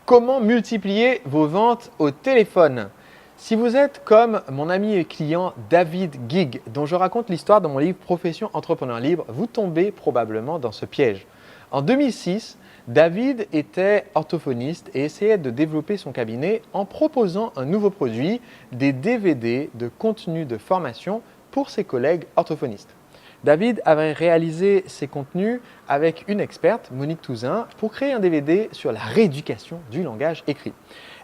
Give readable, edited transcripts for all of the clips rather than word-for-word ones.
Comment multiplier vos ventes au téléphone? Si vous êtes comme mon ami et client David Gig, dont je raconte l'histoire dans mon livre Profession entrepreneur libre, vous tombez probablement dans ce piège. En 2006, David était orthophoniste et essayait de développer son cabinet en proposant un nouveau produit, des DVD de contenu de formation pour ses collègues orthophonistes. David avait réalisé ses contenus avec une experte, Monique Touzin, pour créer un DVD sur la rééducation du langage écrit.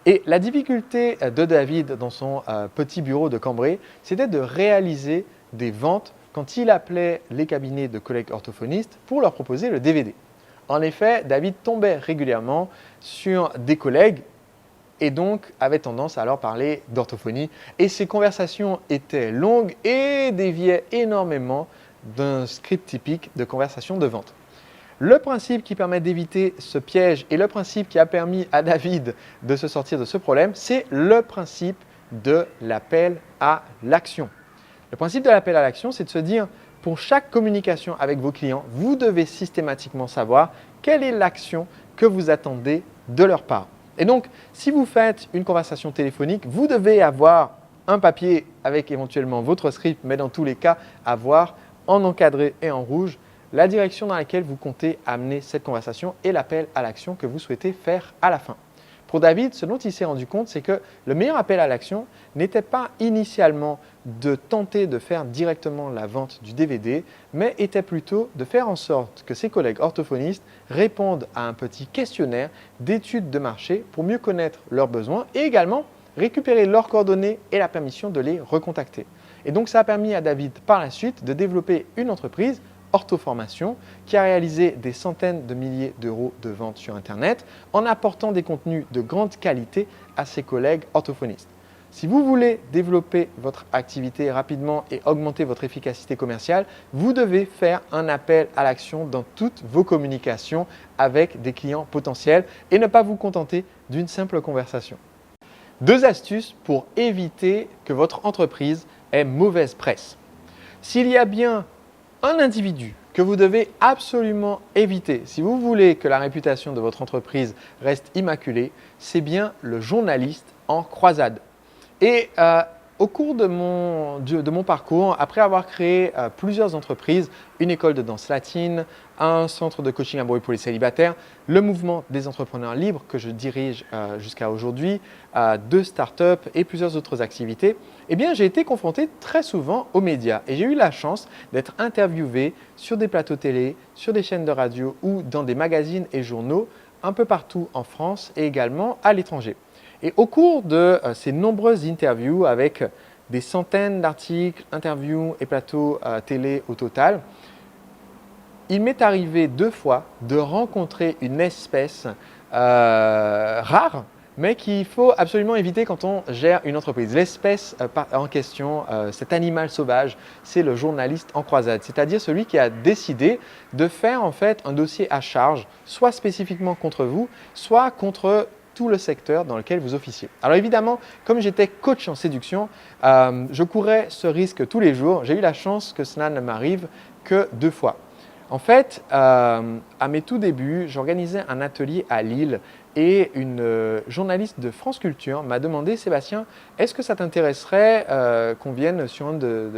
Et la difficulté de David dans son petit bureau de Cambrai, c'était de réaliser des ventes quand il appelait les cabinets de collègues orthophonistes pour leur proposer le DVD. En effet, David tombait régulièrement sur des collègues et donc avait tendance à leur parler d'orthophonie. Et ces conversations étaient longues et déviaient énormément d'un script typique de conversation de vente. Le principe qui permet d'éviter ce piège et le principe qui a permis à David de se sortir de ce problème, c'est le principe de l'appel à l'action. Le principe de l'appel à l'action, c'est de se dire, pour chaque communication avec vos clients, vous devez systématiquement savoir quelle est l'action que vous attendez de leur part. Et donc, si vous faites une conversation téléphonique, vous devez avoir un papier avec éventuellement votre script, mais dans tous les cas, avoir en encadré et en rouge la direction dans laquelle vous comptez amener cette conversation et l'appel à l'action que vous souhaitez faire à la fin. Pour David, ce dont il s'est rendu compte, c'est que le meilleur appel à l'action n'était pas initialement de tenter de faire directement la vente du DVD, mais était plutôt de faire en sorte que ses collègues orthophonistes répondent à un petit questionnaire d'études de marché pour mieux connaître leurs besoins et également récupérer leurs coordonnées et la permission de les recontacter. Et donc, ça a permis à David par la suite de développer une entreprise, Orthoformation, qui a réalisé des centaines de milliers d'euros de ventes sur Internet en apportant des contenus de grande qualité à ses collègues orthophonistes. Si vous voulez développer votre activité rapidement et augmenter votre efficacité commerciale, vous devez faire un appel à l'action dans toutes vos communications avec des clients potentiels et ne pas vous contenter d'une simple conversation. 2 astuces pour éviter que votre entreprise ait mauvaise presse. S'il y a bien un individu que vous devez absolument éviter si vous voulez que la réputation de votre entreprise reste immaculée, c'est bien le journaliste en croisade. Et au cours de mon parcours, après avoir créé plusieurs entreprises, une école de danse latine, un centre de coaching amoureux pour les célibataires, le mouvement des entrepreneurs libres que je dirige jusqu'à aujourd'hui, 2 startups et plusieurs autres activités, eh bien, j'ai été confronté très souvent aux médias et j'ai eu la chance d'être interviewé sur des plateaux télé, sur des chaînes de radio ou dans des magazines et journaux un peu partout en France et également à l'étranger. Et au cours de ces nombreuses interviews avec des centaines d'articles, interviews et plateaux télé au total, il m'est arrivé 2 fois de rencontrer une espèce rare, mais qu'il faut absolument éviter quand on gère une entreprise. L'espèce en question, cet animal sauvage, c'est le journaliste en croisade, c'est-à-dire celui qui a décidé de faire en fait un dossier à charge, soit spécifiquement contre vous, soit contre tout le secteur dans lequel vous officiez. Alors évidemment, comme j'étais coach en séduction, je courais ce risque tous les jours. J'ai eu la chance que cela ne m'arrive que 2 fois. En fait, à mes tout débuts, j'organisais un atelier à Lille et une journaliste de France Culture m'a demandé « Sébastien, est-ce que ça t'intéresserait qu'on vienne sur un de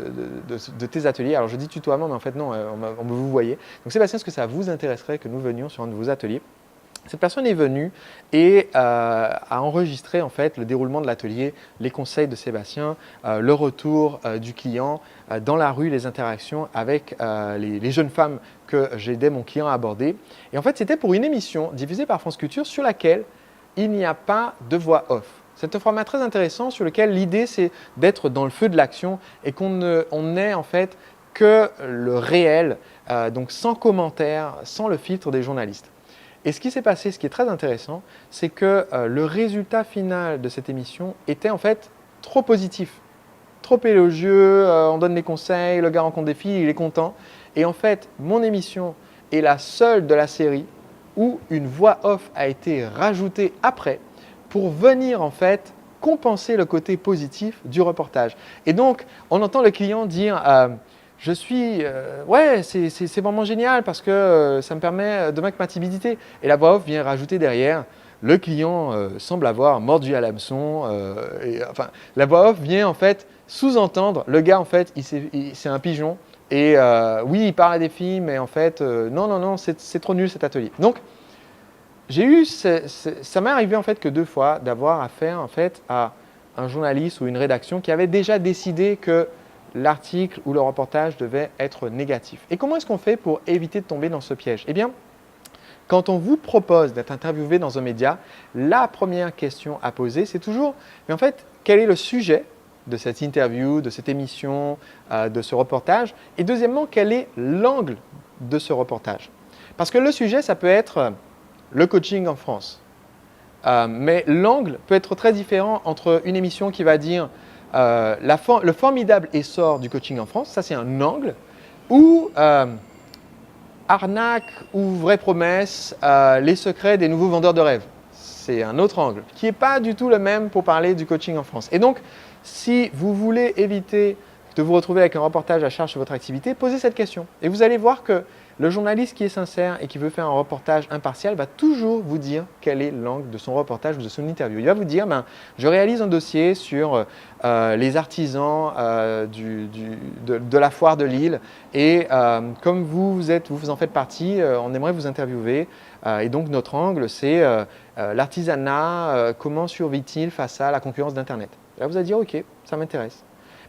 tes ateliers ?» Alors je dis tutoiement, mais en fait non, on me vous voyez. Donc Sébastien, est-ce que ça vous intéresserait que nous venions sur un de vos ateliers ? Cette personne est venue et a enregistré en fait le déroulement de l'atelier, les conseils de Sébastien, le retour du client, dans la rue, les interactions avec les jeunes femmes que j'aidais mon client à aborder. Et en fait, c'était pour une émission diffusée par France Culture sur laquelle il n'y a pas de voix off. C'est un format très intéressant sur lequel l'idée c'est d'être dans le feu de l'action et qu'on n'ait en fait que le réel, donc sans commentaire, sans le filtre des journalistes. Et ce qui s'est passé, ce qui est très intéressant, c'est que le résultat final de cette émission était en fait trop positif, trop élogieux, on donne des conseils, le gars rencontre des filles, il est content. Et en fait, mon émission est la seule de la série où une voix off a été rajoutée après pour venir en fait compenser le côté positif du reportage. Et donc, on entend le client dire ouais, c'est vraiment génial parce que ça me permet de mettre ma timidité. Et la voix off vient rajouter derrière, le client semble avoir mordu à l'hameçon. Enfin, la voix off vient en fait sous-entendre, le gars en fait, c'est un pigeon. Et oui, il parle à des filles, mais en fait, non, non, non, c'est trop nul cet atelier. Donc, ça m'est arrivé en fait que 2 fois d'avoir affaire en fait à un journaliste ou une rédaction qui avait déjà décidé que l'article ou le reportage devait être négatif. Et comment est-ce qu'on fait pour éviter de tomber dans ce piège? Eh bien, quand on vous propose d'être interviewé dans un média, la première question à poser, c'est toujours, mais en fait, quel est le sujet de cette interview, de cette émission, de ce reportage? Et deuxièmement, quel est l'angle de ce reportage? Parce que le sujet, ça peut être le coaching en France. Mais l'angle peut être très différent entre une émission qui va dire le formidable essor du coaching en France, ça c'est un angle, ou arnaque ou vraie promesse, les secrets des nouveaux vendeurs de rêves. C'est un autre angle qui n'est pas du tout le même pour parler du coaching en France. Et donc, si vous voulez éviter de vous retrouver avec un reportage à charge sur votre activité, posez cette question. Et vous allez voir que le journaliste qui est sincère et qui veut faire un reportage impartial va toujours vous dire quel est l'angle de son reportage ou de son interview. Il va vous dire, je réalise un dossier sur les artisans de la foire de Lille et comme vous en faites partie, on aimerait vous interviewer. Et donc notre angle, c'est l'artisanat, comment survit-il face à la concurrence d'Internet? Là, vous allez dire, ok, ça m'intéresse.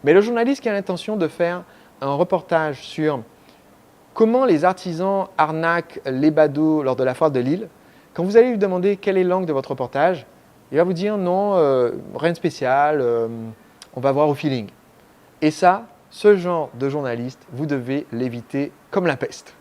Mais le journaliste qui a l'intention de faire un reportage sur comment les artisans arnaquent les badauds lors de la foire de Lille, quand vous allez lui demander quel est l'angle de votre reportage, il va vous dire non, rien de spécial, on va voir au feeling. Et ça, ce genre de journaliste, vous devez l'éviter comme la peste.